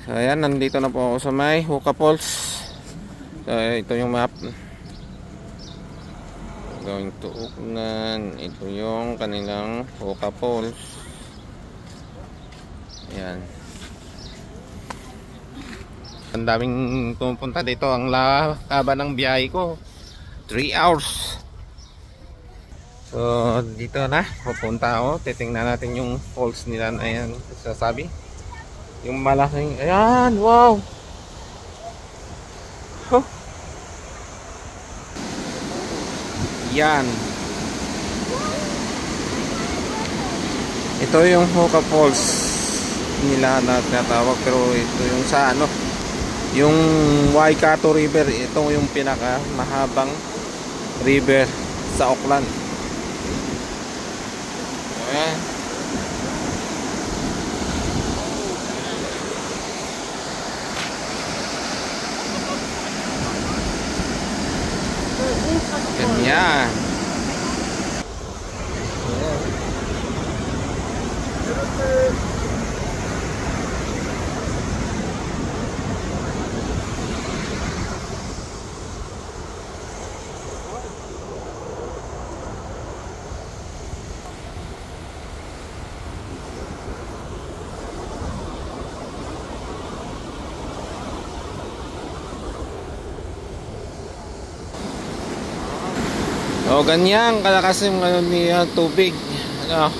So ayan, nandito na po ako sa may Hookah Falls. So ito yung map. Going to Uknan. Ito yung kanilang Hookah Falls. Ayan. Ang daming pumupunta dito. Ang haba ng biyahe ko, 3 hours. So dito na pupunta ako. Titingnan natin yung falls nila. Ayan, sasabi yung malaking, ayan, wow. Huh. Yan. Ito yung Hookah Falls nila na tinatawag, pero ito yung sa ano, yung Waikato River. Ito yung pinaka mahabang river sa Auckland. Ayan. Ganyan. O ganyan kalakas yung ano niya, tubig. Ano,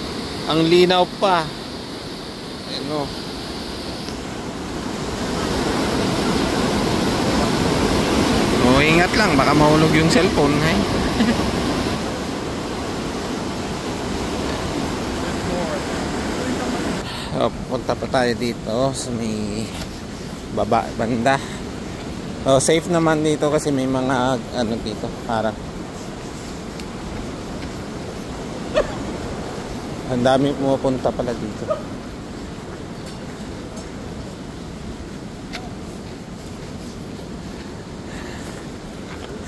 ang linaw pa. Ano. O ingat lang, baka mahulog yung cellphone, hay. O, punta pa tayo dito sa may banda. O, safe naman dito kasi may mga ano dito, parang ang dami pumupunta pala dito.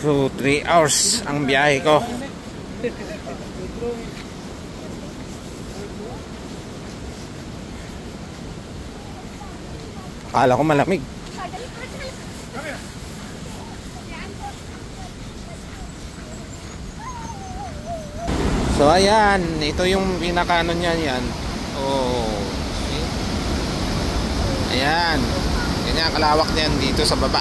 So 3 hours ang biyahe ko. Akala ko malamig. So ayan, ito yung pinaka-ano niya yan. Oh. See? Ayan. Ganyan kalawak niyan dito sa baba.